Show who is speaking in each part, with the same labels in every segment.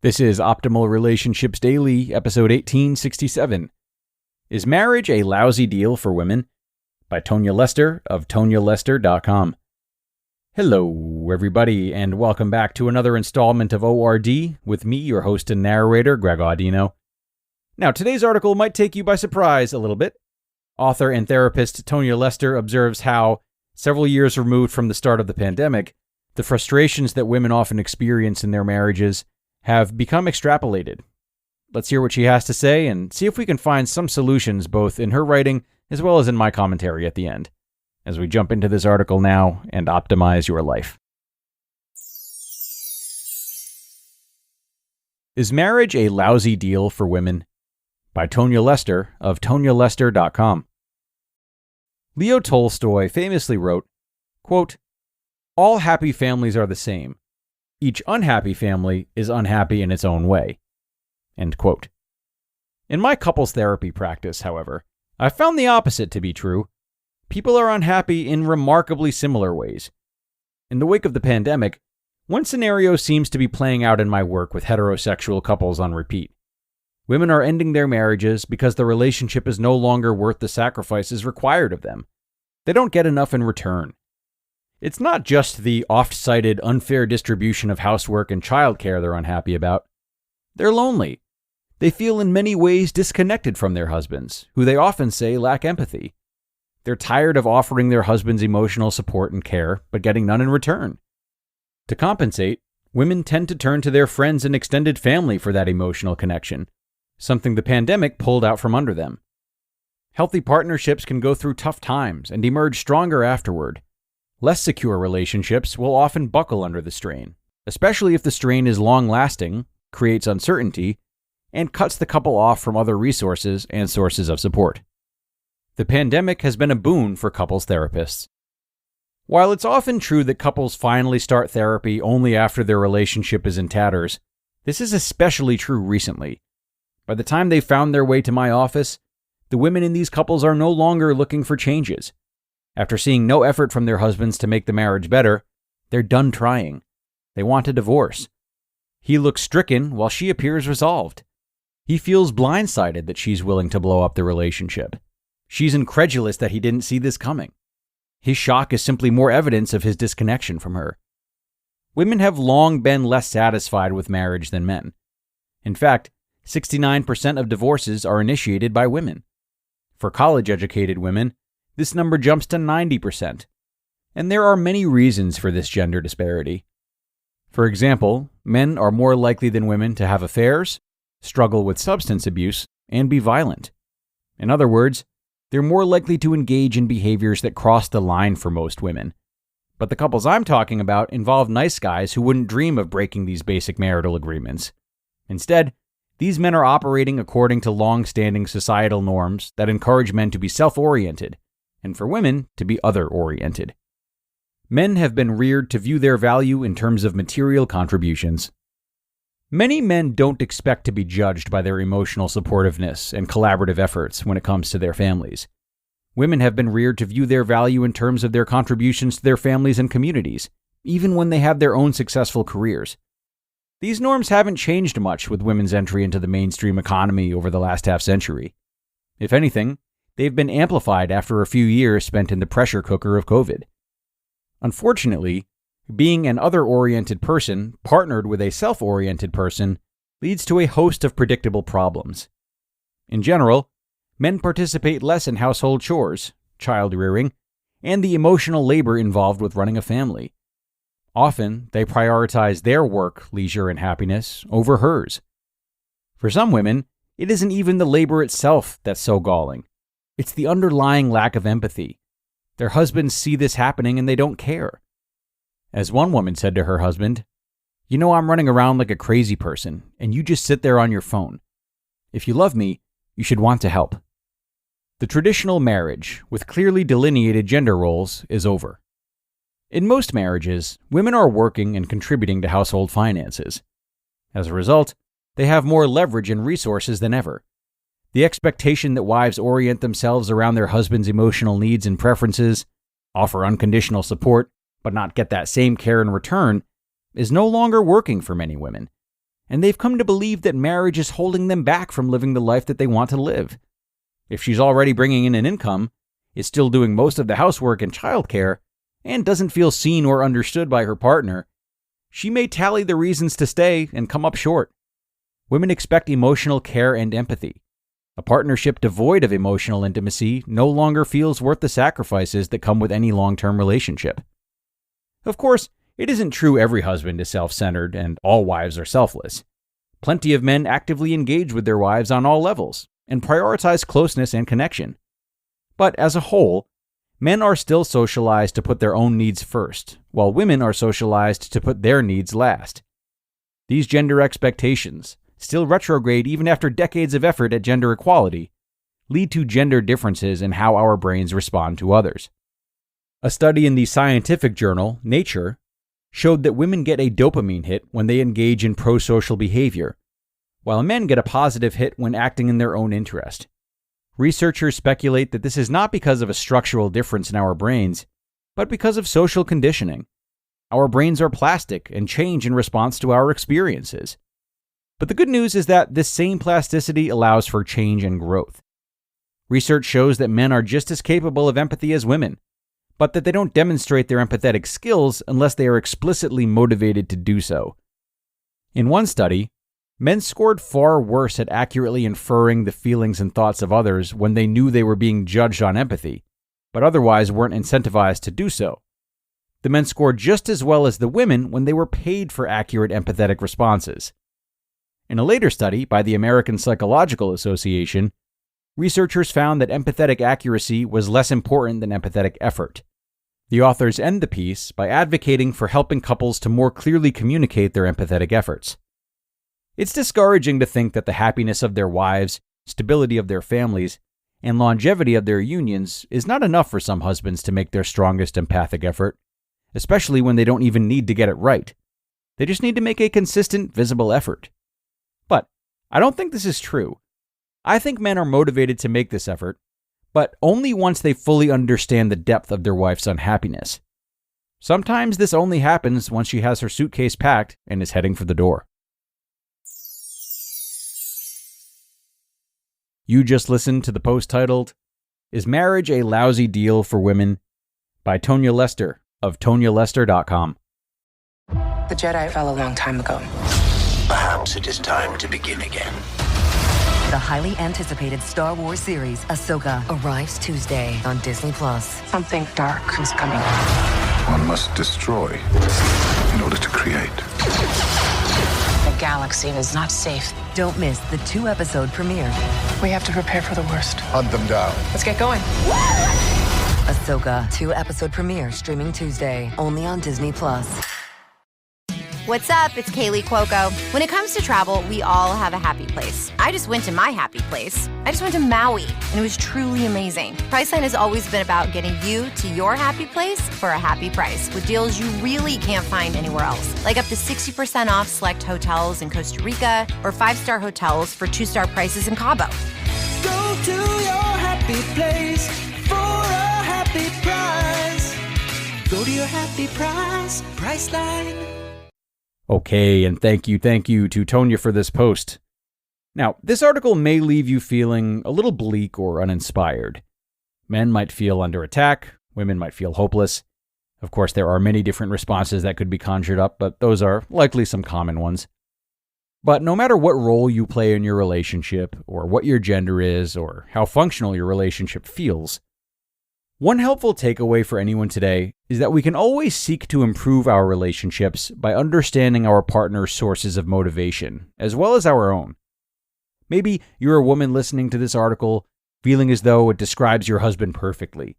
Speaker 1: This is Optimal Relationships Daily, episode 1867. Is Marriage a Lousy Deal for Women? By Tonya Lester of TonyaLester.com. Hello, everybody, and welcome back to another installment of ORD with me, your host and narrator, Greg Audino. Now, today's article might take you by surprise a little bit. Author and therapist Tonya Lester observes how, several years removed from the start of the pandemic, the frustrations that women often experience in their marriages have become extrapolated. Let's hear what she has to say and see if we can find some solutions both in her writing as well as in my commentary at the end, as we jump into this article now and optimize your life. Is Marriage a Lousy Deal for Women? By Tonya Lester of TonyaLester.com. Leo Tolstoy famously wrote, quote, "All happy families are the same. Each unhappy family is unhappy in its own way." End quote. In my couples therapy practice, however, I found the opposite to be true. People are unhappy in remarkably similar ways. In the wake of the pandemic, one scenario seems to be playing out in my work with heterosexual couples on repeat. Women are ending their marriages because the relationship is no longer worth the sacrifices required of them. They don't get enough in return. It's not just the oft-cited unfair distribution of housework and childcare they're unhappy about. They're lonely. They feel in many ways disconnected from their husbands, who they often say lack empathy. They're tired of offering their husbands emotional support and care, but getting none in return. To compensate, women tend to turn to their friends and extended family for that emotional connection, something the pandemic pulled out from under them. Healthy partnerships can go through tough times and emerge stronger afterward. Less secure relationships will often buckle under the strain, especially if the strain is long-lasting, creates uncertainty, and cuts the couple off from other resources and sources of support. The pandemic has been a boon for couples therapists. While it's often true that couples finally start therapy only after their relationship is in tatters, this is especially true recently. By the time they've found their way to my office, the women in these couples are no longer looking for changes. After seeing no effort from their husbands to make the marriage better, they're done trying. They want a divorce. He looks stricken while she appears resolved. He feels blindsided that she's willing to blow up the relationship. She's incredulous that he didn't see this coming. His shock is simply more evidence of his disconnection from her. Women have long been less satisfied with marriage than men. In fact, 69% of divorces are initiated by women. For college-educated women, this number jumps to 90%. And there are many reasons for this gender disparity. For example, men are more likely than women to have affairs, struggle with substance abuse, and be violent. In other words, they're more likely to engage in behaviors that cross the line for most women. But the couples I'm talking about involve nice guys who wouldn't dream of breaking these basic marital agreements. Instead, these men are operating according to long-standing societal norms that encourage men to be self-oriented, and for women to be other-oriented. Men have been reared to view their value in terms of material contributions. Many men don't expect to be judged by their emotional supportiveness and collaborative efforts when it comes to their families. Women have been reared to view their value in terms of their contributions to their families and communities, even when they have their own successful careers. These norms haven't changed much with women's entry into the mainstream economy over the last half-century. If anything, they've been amplified after a few years spent in the pressure cooker of COVID. Unfortunately, being an other-oriented person partnered with a self-oriented person leads to a host of predictable problems. In general, men participate less in household chores, child rearing, and the emotional labor involved with running a family. Often, they prioritize their work, leisure, and happiness over hers. For some women, it isn't even the labor itself that's so galling. It's the underlying lack of empathy. Their husbands see this happening and they don't care. As one woman said to her husband, "You know I'm running around like a crazy person, and you just sit there on your phone. If you love me, you should want to help." The traditional marriage, with clearly delineated gender roles, is over. In most marriages, women are working and contributing to household finances. As a result, they have more leverage and resources than ever. The expectation that wives orient themselves around their husband's emotional needs and preferences, offer unconditional support, but not get that same care in return, is no longer working for many women. and they've come to believe that marriage is holding them back from living the life that they want to live. If she's already bringing in an income, is still doing most of the housework and childcare, and doesn't feel seen or understood by her partner, she may tally the reasons to stay and come up short. Women expect emotional care and empathy. A partnership devoid of emotional intimacy no longer feels worth the sacrifices that come with any long-term relationship. Of course, it isn't true every husband is self-centered and all wives are selfless. Plenty of men actively engage with their wives on all levels and prioritize closeness and connection. But as a whole, men are still socialized to put their own needs first, while women are socialized to put their needs last. These gender expectations, still retrograde even after decades of effort at gender equality, lead to gender differences in how our brains respond to others. A study in the scientific journal, Nature, showed that women get a dopamine hit when they engage in pro-social behavior, while men get a positive hit when acting in their own interest. Researchers speculate that this is not because of a structural difference in our brains, but because of social conditioning. Our brains are plastic and change in response to our experiences. But the good news is that this same plasticity allows for change and growth. Research shows that men are just as capable of empathy as women, but that they don't demonstrate their empathetic skills unless they are explicitly motivated to do so. In one study, men scored far worse at accurately inferring the feelings and thoughts of others when they knew they were being judged on empathy, but otherwise weren't incentivized to do so. The men scored just as well as the women when they were paid for accurate empathetic responses. In a later study by the American Psychological Association, researchers found that empathetic accuracy was less important than empathetic effort. The authors end the piece by advocating for helping couples to more clearly communicate their empathetic efforts. It's discouraging to think that the happiness of their wives, stability of their families, and longevity of their unions is not enough for some husbands to make their strongest empathic effort, especially when they don't even need to get it right. They just need to make a consistent, visible effort. But I don't think this is true. I think men are motivated to make this effort, but only once they fully understand the depth of their wife's unhappiness. Sometimes this only happens once she has her suitcase packed and is heading for the door. You just listened to the post titled, "Is Marriage a Lousy Deal for Women?" by Tonya Lester of TonyaLester.com.
Speaker 2: The Jedi fell a long time ago.
Speaker 3: Perhaps it is time to begin again.
Speaker 4: The highly anticipated Star Wars series, Ahsoka, arrives Tuesday on Disney+.
Speaker 2: Something dark is coming.
Speaker 5: One must destroy in order to create.
Speaker 2: The galaxy is not safe.
Speaker 4: Don't miss the 2-episode premiere.
Speaker 2: We have to prepare for the worst.
Speaker 5: Hunt them down.
Speaker 2: Let's get going.
Speaker 4: Ahsoka, 2-episode premiere streaming Tuesday, only on Disney+.
Speaker 6: What's up? It's Kaylee Cuoco. When it comes to travel, we all have a happy place. I just went to my happy place. I just went to Maui, and it was truly amazing. Priceline has always been about getting you to your happy place for a happy price with deals you really can't find anywhere else. Like up to 60% off select hotels in Costa Rica or 5-star hotels for 2-star prices in Cabo.
Speaker 7: Go to your happy place for a happy price. Go to your happy price, Priceline.
Speaker 1: Okay, and thank you to Tonya for this post. Now, this article may leave you feeling a little bleak or uninspired. Men might feel under attack, women might feel hopeless. Of course, there are many different responses that could be conjured up, but those are likely some common ones. But no matter what role you play in your relationship, or what your gender is, or how functional your relationship feels, one helpful takeaway for anyone today is that we can always seek to improve our relationships by understanding our partner's sources of motivation, as well as our own. Maybe you're a woman listening to this article, feeling as though it describes your husband perfectly.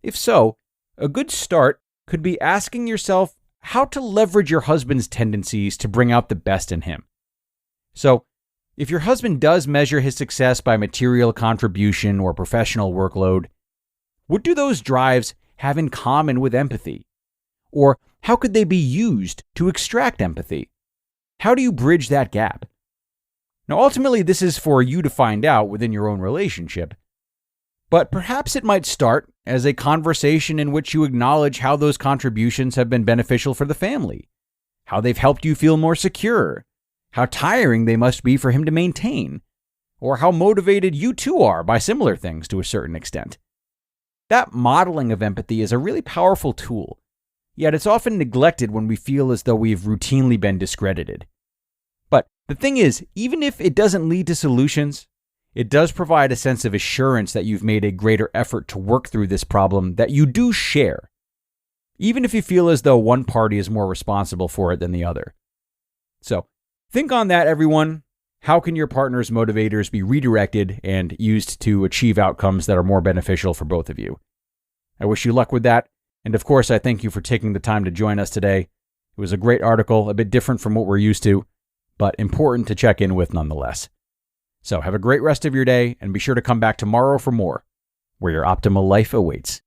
Speaker 1: If so, a good start could be asking yourself how to leverage your husband's tendencies to bring out the best in him. So, if your husband does measure his success by material contribution or professional workload, what do those drives have in common with empathy? Or how could they be used to extract empathy? How do you bridge that gap? Now, ultimately, this is for you to find out within your own relationship. But perhaps it might start as a conversation in which you acknowledge how those contributions have been beneficial for the family, how they've helped you feel more secure, how tiring they must be for him to maintain, or how motivated you too are by similar things to a certain extent. That modeling of empathy is a really powerful tool, yet it's often neglected when we feel as though we've routinely been discredited. But the thing is, even if it doesn't lead to solutions, it does provide a sense of assurance that you've made a greater effort to work through this problem that you do share, even if you feel as though one party is more responsible for it than the other. So, think on that, everyone. How can your partner's motivators be redirected and used to achieve outcomes that are more beneficial for both of you? I wish you luck with that. And of course, I thank you for taking the time to join us today. It was a great article, a bit different from what we're used to, but important to check in with nonetheless. So have a great rest of your day, and be sure to come back tomorrow for more, where your optimal life awaits.